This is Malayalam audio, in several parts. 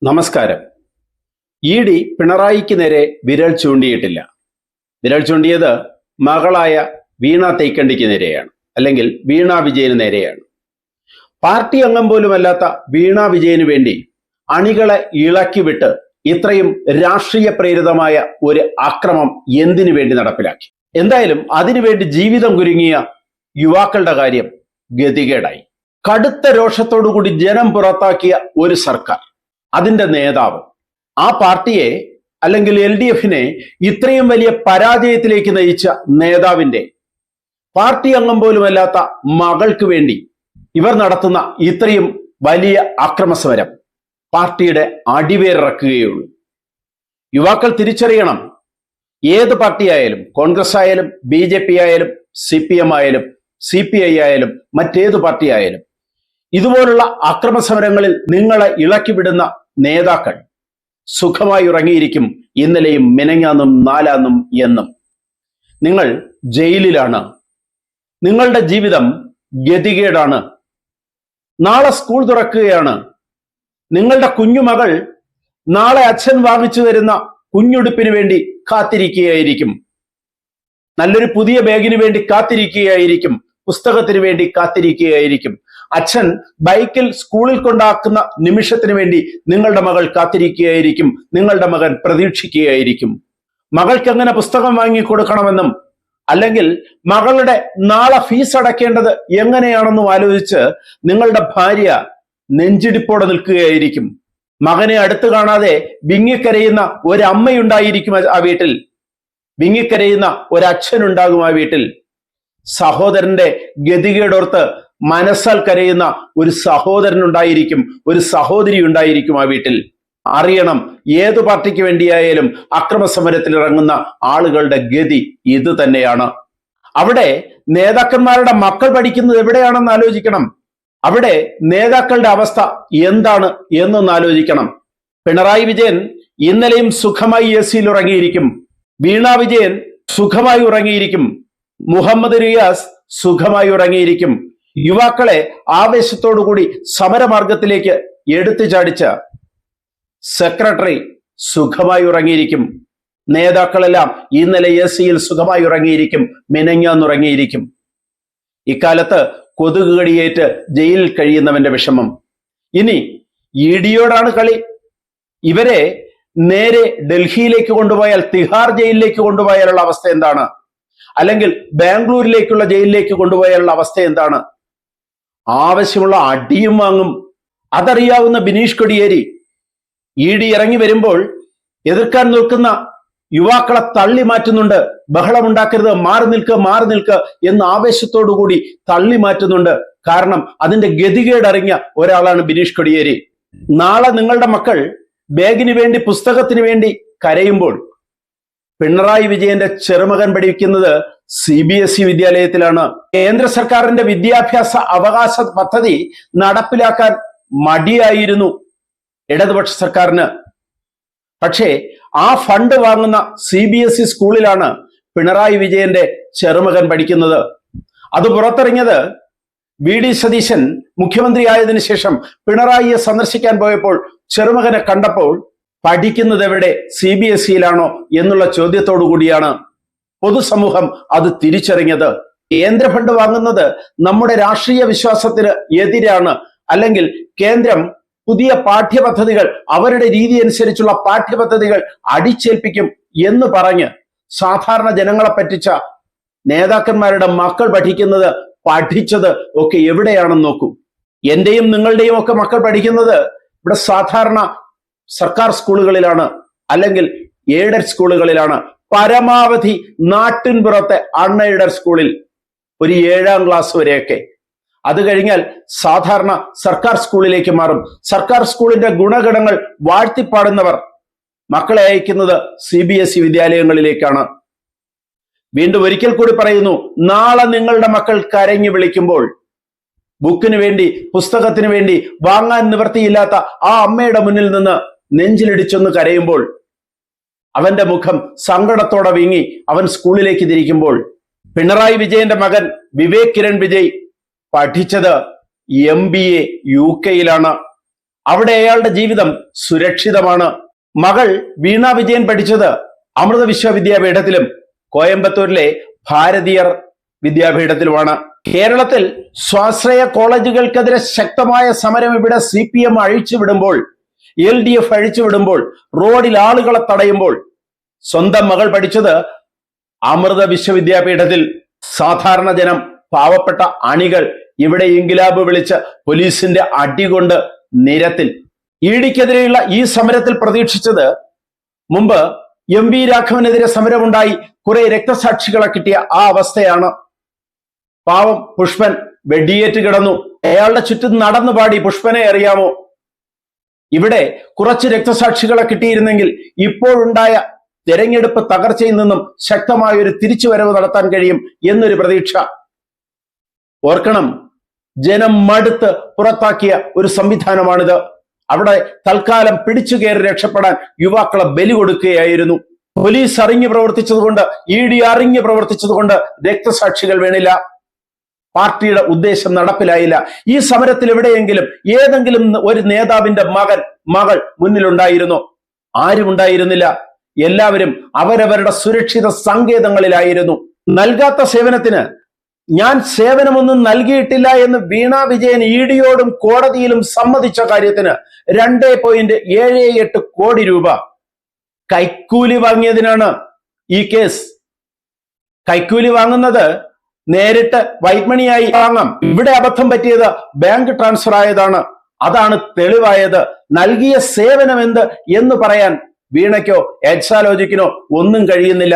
നമസ്കാരം. ഇ.ഡി. പിണറായിക്ക് നേരെ വിരൽ ചൂണ്ടിയിട്ടില്ല. വിരൽ ചൂണ്ടിയത് മകളായ വീണ തേക്കണ്ടിക്ക് നേരെയാണ്, അല്ലെങ്കിൽ വീണ വിജയന് നേരെയാണ്. പാർട്ടി അംഗം പോലുമല്ലാത്ത വീണ വിജയന് വേണ്ടി അണികളെ ഇളക്കി വിട്ട് ഇത്രയും രാഷ്ട്രീയ പ്രേരിതമായ ഒരു ആക്രമം എന്തിനു വേണ്ടി നടപ്പിലാക്കി? എന്തായാലും അതിനുവേണ്ടി ജീവിതം കുരുങ്ങിയ യുവാക്കളുടെ കാര്യം ഗതികേടായി. കടുത്ത രോഷത്തോടുകൂടി ജനം പുറത്താക്കിയ ഒരു സർക്കാർ, അതിന്റെ നേതാവ്, ആ പാർട്ടിയെ അല്ലെങ്കിൽ LDFനെ ഇത്രയും വലിയ പരാജയത്തിലേക്ക് നയിച്ച നേതാവിന്റെ പാർട്ടി അംഗം പോലുമല്ലാത്ത മകൾക്ക് വേണ്ടി ഇവർ നടത്തുന്ന ഇത്രയും വലിയ അക്രമസമരം പാർട്ടിയുടെ അടിവേരിറക്കുകയുള്ളൂ. യുവാക്കൾ തിരിച്ചറിയണം, ഏത് പാർട്ടിയായാലും, കോൺഗ്രസ് ആയാലും BJP ആയാലും CPM ആയാലും CPI ആയാലും മറ്റേത് പാർട്ടി ആയാലും, ഇതുപോലുള്ള അക്രമസമരങ്ങളിൽ നിങ്ങളെ ഇളക്കിവിടുന്ന നേതാക്കൾ സുഖമായി ഉറങ്ങിയിരിക്കും. ഇന്നലെയും മിനങ്ങാന്നും നാലാന്നും എന്നും നിങ്ങൾ ജയിലിലാണ്. നിങ്ങളുടെ ജീവിതം ഗതികേടാണ്. നാളെ സ്കൂൾ തുറക്കുകയാണ്. നിങ്ങളുടെ കുഞ്ഞുമകൾ നാളെ അച്ഛൻ വാങ്ങിച്ചു തരുന്ന കുഞ്ഞുടുപ്പിന് വേണ്ടി കാത്തിരിക്കുകയായിരിക്കും. നല്ലൊരു പുതിയ ബാഗിന് വേണ്ടി കാത്തിരിക്കുകയായിരിക്കും. പുസ്തകത്തിന് വേണ്ടി കാത്തിരിക്കുകയായിരിക്കും. അച്ഛൻ ബൈക്കിൽ സ്കൂളിൽ കൊണ്ടാക്കുന്ന നിമിഷത്തിന് വേണ്ടി നിങ്ങളുടെ മകൾ കാത്തിരിക്കുകയായിരിക്കും. നിങ്ങളുടെ മകൻ പ്രതീക്ഷിക്കുകയായിരിക്കും. മകൾക്ക് എങ്ങനെ പുസ്തകം വാങ്ങിക്കൊടുക്കണമെന്നും, അല്ലെങ്കിൽ മകളുടെ നാളെ ഫീസ് അടയ്ക്കേണ്ടത് എങ്ങനെയാണെന്നും ആലോചിച്ച് നിങ്ങളുടെ ഭാര്യ നെഞ്ചിടിപ്പോടെ നിൽക്കുകയായിരിക്കും. മകനെ അടുത്ത് കാണാതെ വിങ്ങിക്കരയുന്ന ഒരമ്മയുണ്ടായിരിക്കും ആ വീട്ടിൽ. വിങ്ങിക്കരയുന്ന ഒരച്ഛനുണ്ടാകും ആ വീട്ടിൽ. സഹോദരന്റെ ഗതികേടോർത്ത് മനസ്സാൽ കരയുന്ന ഒരു സഹോദരനുണ്ടായിരിക്കും, ഒരു സഹോദരി ഉണ്ടായിരിക്കും ആ വീട്ടിൽ. അറിയണം, ഏതു പാർട്ടിക്ക് വേണ്ടിയായാലും അക്രമസമരത്തിൽ ഇറങ്ങുന്ന ആളുകളുടെ ഗതി ഇത് തന്നെയാണ്. അവിടെ നേതാക്കന്മാരുടെ മക്കൾ പഠിക്കുന്നത് എവിടെയാണെന്ന് ആലോചിക്കണം. അവിടെ നേതാക്കളുടെ അവസ്ഥ എന്താണ് എന്നൊന്ന് ആലോചിക്കണം. പിണറായി വിജയൻ ഇന്നലെയും സുഖമായി AC-യിൽ ഉറങ്ങിയിരിക്കും. വീണ വിജയൻ സുഖമായി ഉറങ്ങിയിരിക്കും. മുഹമ്മദ് റിയാസ് സുഖമായി ഉറങ്ങിയിരിക്കും. യുവാക്കളെ ആവേശത്തോടുകൂടി സമരമാർഗത്തിലേക്ക് എടുത്തു ചാടിച്ച സെക്രട്ടറി സുഖമായി ഉറങ്ങിയിരിക്കും. നേതാക്കളെല്ലാം ഇന്നലെ AC-യിൽ സുഖമായി ഉറങ്ങിയിരിക്കും, മിനങ്ങാന്നുറങ്ങിയിരിക്കും. ഇക്കാലത്ത് കൊതുക് കടിയേറ്റ് ജയിലിൽ കഴിയുന്നവന്റെ വിഷമം. ഇനി ED-യോടാണ് കളി. ഇവരെ നേരെ ഡൽഹിയിലേക്ക് കൊണ്ടുപോയാൽ, തിഹാർ ജയിലിലേക്ക് കൊണ്ടുപോയാലുള്ള അവസ്ഥ എന്താണ്? അല്ലെങ്കിൽ ബാംഗ്ലൂരിലേക്കുള്ള ജയിലിലേക്ക് കൊണ്ടുപോയാലുള്ള അവസ്ഥ എന്താണ്? ആവശ്യമുള്ള അടിയും വാങ്ങും. അതറിയാവുന്ന ബിനീഷ് കൊടിയേരി ED ഇറങ്ങി വരുമ്പോൾ എതിർക്കാൻ നിൽക്കുന്ന യുവാക്കളെ തള്ളി മാറ്റുന്നുണ്ട്. ബഹളമുണ്ടാക്കരുത്, മാറി നിൽക്കുക എന്ന് ആവേശത്തോടുകൂടി തള്ളി മാറ്റുന്നുണ്ട്. കാരണം അതിന്റെ ഗതികേടറിഞ്ഞ ഒരാളാണ് ബിനീഷ് കൊടിയേരി. നാളെ നിങ്ങളുടെ മക്കൾ ബാഗിന് വേണ്ടി, പുസ്തകത്തിന് വേണ്ടി കരയുമ്പോൾ പിണറായി വിജയന്റെ ചെറുമകൻ പഠിക്കുന്നത് CBSE വിദ്യാലയത്തിലാണ്. കേന്ദ്ര സർക്കാരിന്റെ വിദ്യാഭ്യാസ അവകാശ പദ്ധതി നടപ്പിലാക്കാൻ മടിയായിരുന്നു ഇടതുപക്ഷ സർക്കാരിന്. പക്ഷേ ആ ഫണ്ട് വാങ്ങുന്ന CBSE സ്കൂളിലാണ് പിണറായി വിജയന്റെ ചെറുമകൻ പഠിക്കുന്നത്. അത് പുറത്തിറങ്ങിയത് VD സതീശൻ മുഖ്യമന്ത്രി ആയതിനു ശേഷം പിണറായിയെ സന്ദർശിക്കാൻ പോയപ്പോൾ ചെറുമകനെ കണ്ടപ്പോൾ പഠിക്കുന്നത് എവിടെ, CBSE-യിലാണോ എന്നുള്ള ചോദ്യത്തോടു കൂടിയാണ് പൊതുസമൂഹം അത് തിരിച്ചറിഞ്ഞത്. കേന്ദ്ര ഫണ്ട് വാങ്ങുന്നത് നമ്മുടെ രാഷ്ട്രീയ വിശ്വാസത്തിന് എതിരാണ്. അല്ലെങ്കിൽ കേന്ദ്രം പുതിയ പാഠ്യപദ്ധതികൾ, അവരുടെ രീതി അനുസരിച്ചുള്ള പാഠ്യപദ്ധതികൾ അടിച്ചേൽപ്പിക്കും എന്ന് പറഞ്ഞ് സാധാരണ ജനങ്ങളെ പറ്റിച്ച നേതാക്കന്മാരുടെ മക്കൾ പഠിച്ചത് ഒക്കെ എവിടെയാണെന്ന് നോക്കൂ. എന്റെയും നിങ്ങളുടെയും ഒക്കെ മക്കൾ പഠിക്കുന്നത് ഇവിടെ സാധാരണ സർക്കാർ സ്കൂളുകളിലാണ്, അല്ലെങ്കിൽ എയ്ഡഡ് സ്കൂളുകളിലാണ്. പരമാവധി നാട്ടിൻപുറത്തെ അൺഎയ്ഡഡ് സ്കൂളിൽ ഒരു 7ാം ക്ലാസ് വരെയൊക്കെ. അത് കഴിഞ്ഞാൽ സാധാരണ സർക്കാർ സ്കൂളിലേക്ക് മാറും. സർക്കാർ സ്കൂളിന്റെ ഗുണഗണങ്ങൾ വാഴ്ത്തിപ്പാടുന്നവർ മക്കളെ അയക്കുന്നത് CBSE വിദ്യാലയങ്ങളിലേക്കാണ്. വീണ്ടും ഒരിക്കൽ കൂടി പറയുന്നു, നാളെ നിങ്ങളുടെ മക്കൾ കരഞ്ഞു വിളിക്കുമ്പോൾ, ബുക്കിന് വേണ്ടി, പുസ്തകത്തിന് വേണ്ടി വാങ്ങാൻ നിവൃത്തിയില്ലാത്ത ആ അമ്മയുടെ മുന്നിൽ നിന്ന് നെഞ്ചിലിടിച്ചൊന്ന് കരയുമ്പോൾ, അവന്റെ മുഖം സങ്കടത്തോടെ വീങ്ങി അവൻ സ്കൂളിലേക്ക് തിരിക്കുമ്പോൾ, പിണറായി വിജയന്റെ മകൻ വിവേക് കിരൺ വിജയ് പഠിച്ചത് MBA UK-യിലാണ്. അവിടെ അയാളുടെ ജീവിതം സുരക്ഷിതമാണ്. മകൾ വീണ വിജയൻ പഠിച്ചത് അമൃത വിശ്വവിദ്യാപീഠത്തിലും കോയമ്പത്തൂരിലെ ഭാരതീയർ വിദ്യാപീഠത്തിലുമാണ്. കേരളത്തിൽ സ്വാശ്രയ കോളേജുകൾക്കെതിരെ ശക്തമായ സമരം ഇവിടെ CPM അഴിച്ചുവിടുമ്പോൾ, LDF അഴിച്ചുവിടുമ്പോൾ, റോഡിൽ ആളുകളെ തടയുമ്പോൾ സ്വന്തം മകൾ പഠിച്ചത് അമൃത വിശ്വവിദ്യാപീഠത്തിൽ. സാധാരണ ജനം, പാവപ്പെട്ട അണികൾ ഇവിടെ ഇൻകിലാബ് വിളിച്ച് പോലീസിന്റെ അടികൊണ്ട് നിരത്തിൽ. ഇഡിക്കെതിരെയുള്ള ഈ സമരത്തിൽ പ്രതീക്ഷിച്ചത് മുമ്പ് MV രാഘവനെതിരെ സമരമുണ്ടായി കുറെ രക്തസാക്ഷികളെ കിട്ടിയ ആ അവസ്ഥയാണ്. പാവം പുഷ്പൻ വെടിയേറ്റ് കിടന്നു. അയാളുടെ ചുറ്റും നടന്നു പാടി പുഷ്പനെ അറിയാമോ. ഇവിടെ കുറച്ച് രക്തസാക്ഷികളെ കിട്ടിയിരുന്നെങ്കിൽ ഇപ്പോഴുണ്ടായ തെരഞ്ഞെടുപ്പ് തകർച്ചയിൽ നിന്നും ശക്തമായ ഒരു തിരിച്ചുവരവ് നടത്താൻ കഴിയും എന്നൊരു പ്രതീക്ഷ. ഓർക്കണം, ജനം മടുത്ത് പുറത്താക്കിയ ഒരു സംവിധാനമാണിത്. അവിടെ തൽക്കാലം പിടിച്ചു കയറി രക്ഷപ്പെടാൻ യുവാക്കളെ ബലി കൊടുക്കുകയായിരുന്നു. പോലീസ് അറിഞ്ഞു പ്രവർത്തിച്ചതുകൊണ്ട്, ED അറിഞ്ഞു പ്രവർത്തിച്ചതുകൊണ്ട് രക്തസാക്ഷികൾ വീണില്ല. പാർട്ടിയുടെ ഉദ്ദേശം നടപ്പിലായില്ല. ഈ സമരത്തിൽ എവിടെയെങ്കിലും ഏതെങ്കിലും ഒരു നേതാവിന്റെ മകൾ മുന്നിലുണ്ടായിരുന്നോ? ആരും ഉണ്ടായിരുന്നില്ല. എല്ലാവരും അവരവരുടെ സുരക്ഷിത സങ്കേതങ്ങളിലായിരുന്നു. നൽകാത്ത സേവനത്തിന് ഞാൻ സേവനമൊന്നും നൽകിയിട്ടില്ല എന്ന് വീണ വിജയൻ EDയോടും കോടതിയിലും സമ്മതിച്ച കാര്യത്തിന് 2.78 കോടി രൂപ കൈക്കൂലി വാങ്ങിയതിനാണ് ഈ കേസ്. കൈക്കൂലി വാങ്ങുന്നത് നേരിട്ട് വൈറ്റ് മണിയായി വാങ്ങാം. ഇവിടെ അബദ്ധം പറ്റിയത് ബാങ്ക് ട്രാൻസ്ഫർ ആയതാണ്. അതാണ് തെളിവായത്. നൽകിയ സേവനം എന്ത് എന്ന് പറയാൻ വീണയ്ക്കോ എക്സാലോജിക്കിനോ ഒന്നും കഴിയുന്നില്ല.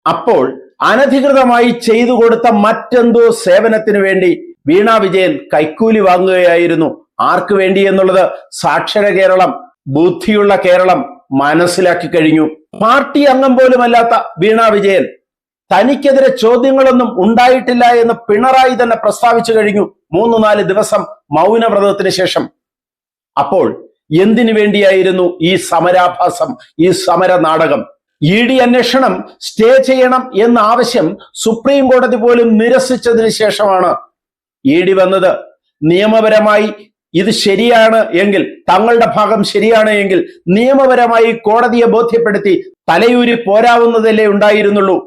അപ്പോൾ അനധികൃതമായി ചെയ്തു കൊടുത്ത മറ്റെന്തോ സേവനത്തിന് വേണ്ടി വീണ വിജയൻ കൈക്കൂലി വാങ്ങുകയായിരുന്നു. ആർക്ക് വേണ്ടി എന്നുള്ളത് സാക്ഷര കേരളം, ബുദ്ധിയുള്ള കേരളം മനസ്സിലാക്കി കഴിഞ്ഞു. പാർട്ടി അംഗം പോലുമല്ലാത്ത വീണ വിജയൻ തനിക്കെതിരെ ചോദ്യങ്ങളൊന്നും ഉണ്ടായിട്ടില്ല എന്ന് പിണറായി തന്നെ പ്രസ്താവിച്ചു കഴിഞ്ഞു 3-4 ദിവസം മൗനവ്രതത്തിന് ശേഷം. അപ്പോൾ എന്തിനു വേണ്ടിയായിരുന്നു ഈ സമരാഭാസം, ഈ സമര നാടകം? ED അന്വേഷണം സ്റ്റേ ചെയ്യണം എന്ന ആവശ്യം സുപ്രീം കോടതി പോലും നിരസിച്ചതിന് ശേഷമാണ് ED വന്നത്. നിയമപരമായി ഇത് ശരിയാണ് എങ്കിൽ, തങ്ങളുടെ ഭാഗം ശരിയാണ് എങ്കിൽ നിയമപരമായി കോടതിയെ ബോധ്യപ്പെടുത്തി തലയൂരി പോരാവുന്നതല്ലേ ഉണ്ടായിരുന്നുള്ളൂ.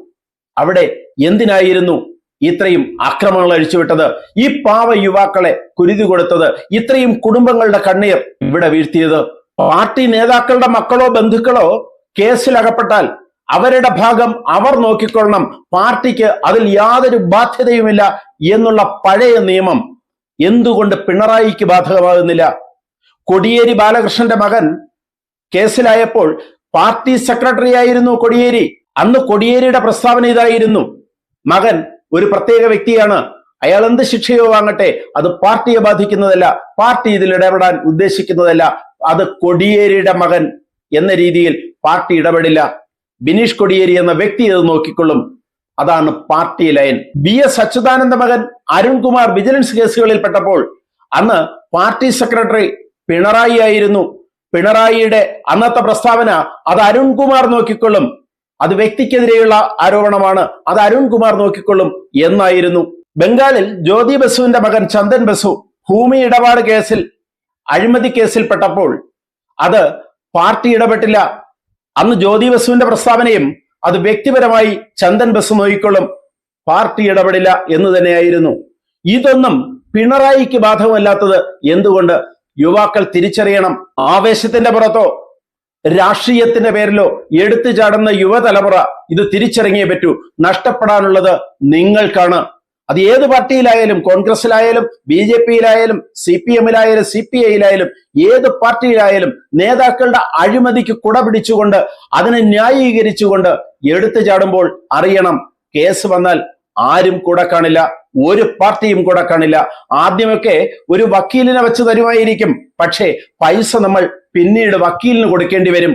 അവിടെ എന്തിനായിരുന്നു ഇത്രയും ആക്രമണങ്ങൾ അഴിച്ചുവിട്ടത്? ഈ പാവ യുവാക്കളെ കുരുതി കൊടുത്തത്? ഇത്രയും കുടുംബങ്ങളുടെ കണ്ണീർ ഇവിടെ വീഴ്ത്തിയത്? പാർട്ടി നേതാക്കളുടെ മക്കളോ ബന്ധുക്കളോ കേസിലകപ്പെട്ടാൽ അവരുടെ ഭാഗം അവർ നോക്കിക്കൊള്ളണം, പാർട്ടിക്ക് അതിൽ യാതൊരു ബാധ്യതയുമില്ല എന്നുള്ള പഴയ നിയമം എന്തുകൊണ്ട് പിണറായിക്ക് ബാധകമാകുന്നില്ല? കോടിയേരി ബാലകൃഷ്ണന്റെ മകൻ കേസിലായപ്പോൾ പാർട്ടി സെക്രട്ടറി ആയിരുന്നു കോടിയേരി. അന്ന് കോടിയേരിയുടെ പ്രസ്താവന ഇതായിരുന്നു: മകൻ ഒരു പ്രത്യേക വ്യക്തിയാണ്, അയാൾ എന്ത് ശിക്ഷയോ വാങ്ങട്ടെ, അത് പാർട്ടിയെ ബാധിക്കുന്നതല്ല, പാർട്ടി ഇതിൽ ഇടപെടാൻ ഉദ്ദേശിക്കുന്നതല്ല, അത് കോടിയേരിയുടെ മകൻ എന്ന രീതിയിൽ പാർട്ടി ഇടപെടില്ല, ബിനീഷ് കോടിയേരി എന്ന വ്യക്തി അത് നോക്കിക്കൊള്ളും. അതാണ് പാർട്ടി ലൈൻ. BS അച്യുതാനന്ദ മകൻ അരുൺകുമാർ വിജിലൻസ് കേസുകളിൽ പെട്ടപ്പോൾ അന്ന് പാർട്ടി സെക്രട്ടറി പിണറായി ആയിരുന്നു. പിണറായിയുടെ അന്നത്തെ പ്രസ്താവന അത് അരുൺകുമാർ നോക്കിക്കൊള്ളും, അത് വ്യക്തിക്കെതിരെയുള്ള ആരോപണമാണ്, അത് അരുൺകുമാർ നോക്കിക്കൊള്ളും എന്നായിരുന്നു. ബംഗാളിൽ ജ്യോതി ബസുവിന്റെ മകൻ ചന്ദൻ ബസു ഭൂമി ഇടപാട് കേസിൽ, അഴിമതി കേസിൽ പെട്ടപ്പോൾ അത് പാർട്ടി ഇടപെട്ടില്ല. അന്ന് ജ്യോതി ബസുവിന്റെ പ്രസ്താവനയും അത് വ്യക്തിപരമായി ചന്ദൻ ബസു നോക്കിക്കൊള്ളും, പാർട്ടി ഇടപെടില്ല എന്ന് തന്നെയായിരുന്നു. ഇതൊന്നും പിണറായിക്ക് ബാധകമല്ലാത്തത് എന്തുകൊണ്ട്? യുവാക്കൾ തിരിച്ചറിയണം. ആവേശത്തിന്റെ പുറത്തോ രാഷ്ട്രീയത്തിന്റെ പേരിലോ എടുത്തു ചാടുന്ന യുവതലമുറ ഇത് തിരിച്ചറിഞ്ഞേ പറ്റൂ. നഷ്ടപ്പെടാനുള്ളത് നിങ്ങൾക്കാണ്. അത് ഏത് പാർട്ടിയിലായാലും, കോൺഗ്രസിലായാലും BJPയിലായാലും CPMലായാലും CPIയിലായാലും ഏത് പാർട്ടിയിലായാലും നേതാക്കളുടെ അഴിമതിക്ക് കുട പിടിച്ചുകൊണ്ട് അതിനെ ന്യായീകരിച്ചുകൊണ്ട് എടുത്തു ചാടുമ്പോൾ അറിയണം, കേസ് വന്നാൽ ആരും കൂടെ കാണില്ല, ഒരു പാർട്ടിയും കൂടെ കാണില്ല. ആദ്യമൊക്കെ ഒരു വക്കീലിനെ വെച്ച് തരുമായിരിക്കും, പക്ഷേ പൈസ നമ്മൾ പിന്നീട് വക്കീലിന് കൊടുക്കേണ്ടി വരും.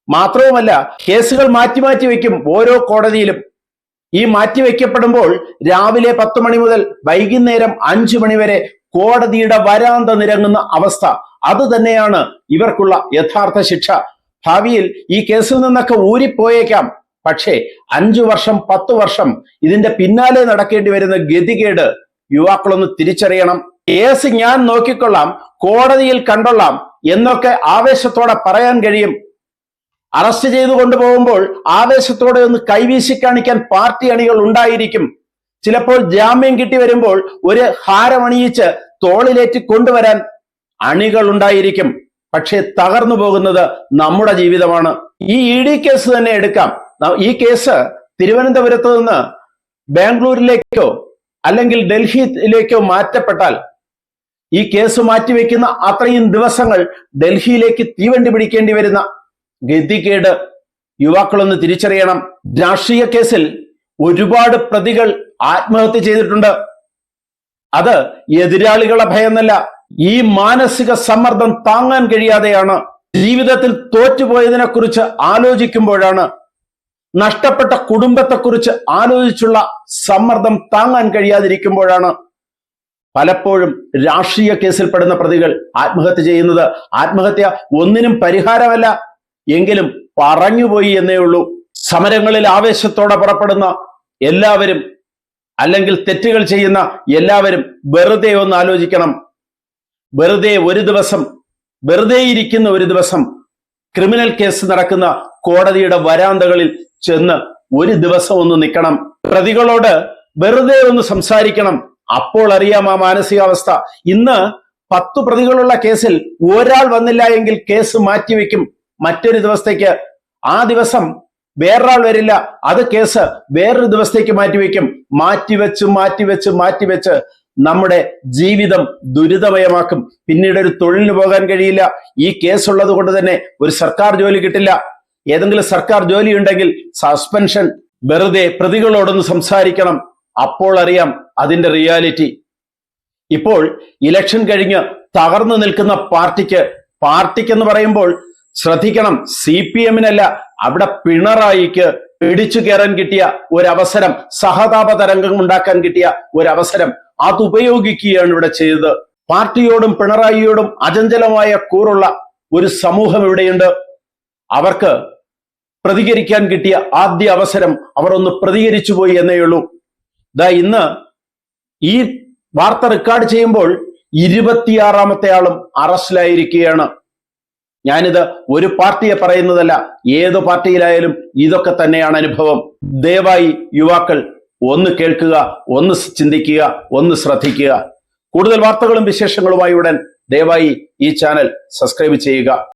മാത്രവുമല്ല, കേസുകൾ മാറ്റി മാറ്റി വെക്കും ഓരോ കോടതിയിലും. ഈ മാറ്റിവെക്കപ്പെടുമ്പോൾ രാവിലെ 10 മണി മുതൽ വൈകുന്നേരം 5 മണി വരെ കോടതിയുടെ വരാന്ത നിരങ്ങുന്ന അവസ്ഥ. അത് തന്നെയാണ് ഇവർക്കുള്ള യഥാർത്ഥ ശിക്ഷ. ഭാവിയിൽ ഈ കേസിൽ നിന്നൊക്കെ ഊരിപ്പോയേക്കാം, പക്ഷേ 5 വർഷം 10 വർഷം ഇതിന്റെ പിന്നാലെ നടക്കേണ്ടി വരുന്ന ഗതികേട് യുവാക്കളൊന്ന് തിരിച്ചറിയണം. കേസ് ഞാൻ നോക്കിക്കൊള്ളാം, കോടതിയിൽ കണ്ടോളാം എന്നൊക്കെ ആവേശത്തോടെ പറയാൻ കഴിയും. അറസ്റ്റ് ചെയ്തു കൊണ്ടുപോകുമ്പോൾ ആവേശത്തോടെ ഒന്ന് കൈവീശി കാണിക്കാൻ പാർട്ടി അണികൾ ഉണ്ടായിരിക്കും. ചിലപ്പോൾ ജാമ്യം കിട്ടി വരുമ്പോൾ ഒരു ഹാരമണിയിച്ച് തോളിലേറ്റി കൊണ്ടുവരാൻ അണികൾ ഉണ്ടായിരിക്കും. പക്ഷേ തകർന്നു പോകുന്നത് നമ്മുടെ ജീവിതമാണ്. ഈ ED കേസ് തന്നെ എടുക്കാം. ഈ കേസ് തിരുവനന്തപുരത്ത് നിന്ന് ബാംഗ്ലൂരിലേക്കോ അല്ലെങ്കിൽ ഡൽഹിയിലേക്കോ മാറ്റപ്പെട്ടാൽ ഈ കേസ് മാറ്റിവെക്കുന്ന അത്രയും ദിവസങ്ങൾ ഡൽഹിയിലേക്ക് തീവണ്ടി പിടിക്കേണ്ടി വരുന്ന ഗതികേട് യുവാക്കളൊന്ന് തിരിച്ചറിയണം. രാഷ്ട്രീയ കേസിൽ ഒരുപാട് പ്രതികൾ ആത്മഹത്യ ചെയ്തിട്ടുണ്ട്. അത് എതിരാളികളെ ഭയന്നല്ല, ഈ മാനസിക സമ്മർദ്ദം താങ്ങാൻ കഴിയാതെയാണ്. ജീവിതത്തിൽ തോറ്റുപോയതിനെ കുറിച്ച് ആലോചിക്കുമ്പോഴാണ്, നഷ്ടപ്പെട്ട കുടുംബത്തെക്കുറിച്ച് ആലോചിച്ചുള്ള സമ്മർദ്ദം താങ്ങാൻ കഴിയാതിരിക്കുമ്പോഴാണ് പലപ്പോഴും രാഷ്ട്രീയ കേസിൽപ്പെടുന്ന പ്രതികൾ ആത്മഹത്യ ചെയ്യുന്നത്. ആത്മഹത്യ ഒന്നിനും പരിഹാരമല്ല, എങ്കിലും പറഞ്ഞുപോയി എന്നേ ഉള്ളൂ. സമരങ്ങളിൽ ആവേശത്തോടെ പുറപ്പെടുന്ന എല്ലാവരും, അല്ലെങ്കിൽ തെറ്റുകൾ ചെയ്യുന്ന എല്ലാവരും വെറുതെ ഒന്ന് ആലോചിക്കണം. വെറുതെ ഇരിക്കുന്ന ഒരു ദിവസം ക്രിമിനൽ കേസ് നടക്കുന്ന കോടതിയുടെ വരാന്തകളിൽ ചെന്ന് ഒരു ദിവസം ഒന്ന് നിൽക്കണം. പ്രതികളോട് വെറുതെ ഒന്ന് സംസാരിക്കണം. അപ്പോൾ അറിയാം ആ മാനസികാവസ്ഥ. ഇന്ന് 10 പ്രതികളുള്ള കേസിൽ ഒരാൾ വന്നില്ല എങ്കിൽ കേസ് മാറ്റിവെക്കും മറ്റൊരു ദിവസത്തേക്ക്. ആ ദിവസം വേറൊരാൾ വരില്ല, അത് കേസ് വേറൊരു ദിവസത്തേക്ക് മാറ്റിവെക്കും. മാറ്റിവെച്ച് നമ്മുടെ ജീവിതം ദുരിതമയമാക്കും. പിന്നീട് ഒരു തൊഴിലിന് പോകാൻ കഴിയില്ല. ഈ കേസുള്ളത് കൊണ്ട് തന്നെ ഒരു സർക്കാർ ജോലി കിട്ടില്ല. ഏതെങ്കിലും സർക്കാർ ജോലി ഉണ്ടെങ്കിൽ സസ്പെൻഷൻ. വെറുതെ പ്രതികളോടൊന്ന് സംസാരിക്കണം, അപ്പോൾ അറിയാം അതിന്റെ റിയാലിറ്റി. ഇപ്പോൾ ഇലക്ഷൻ കഴിഞ്ഞ് തകർന്നു നിൽക്കുന്ന പാർട്ടിക്കെന്ന് പറയുമ്പോൾ ശ്രദ്ധിക്കണം, CPM-നല്ല, അവിടെ പിണറായിക്ക് പിടിച്ചു കയറാൻ കിട്ടിയ ഒരവസരം, സഹതാപ തരംഗം ഉണ്ടാക്കാൻ കിട്ടിയ ഒരവസരം, അത് ഉപയോഗിക്കുകയാണ് ഇവിടെ ചെയ്തത്. പാർട്ടിയോടും പിണറായിയോടും അചഞ്ചലമായ കൂറുള്ള ഒരു സമൂഹം ഇവിടെയുണ്ട്. അവർക്ക് പ്രതികരിക്കാൻ കിട്ടിയ ആദ്യ അവസരം അവർ ഒന്ന് പ്രതികരിച്ചു പോയി എന്നേയുള്ളൂ. ഇന്ന് ഈ വാർത്ത റെക്കോർഡ് ചെയ്യുമ്പോൾ 26ാമത്തെ ആളും അറസ്റ്റിലായിരിക്കുകയാണ്. ഞാനിത് ഒരു പാർട്ടിയെ പറയുന്നതല്ല, ഏത് പാർട്ടിയിലായാലും ഇതൊക്കെ തന്നെയാണ് അനുഭവം. ദയവായി യുവാക്കൾ ഒന്ന് കേൾക്കുക, ഒന്ന് ചിന്തിക്കുക, ഒന്ന് ശ്രദ്ധിക്കുക. കൂടുതൽ വാർത്തകളും വിശേഷങ്ങളുമായി ഉടൻ ദയവായി ഈ ചാനൽ സബ്സ്ക്രൈബ് ചെയ്യുക.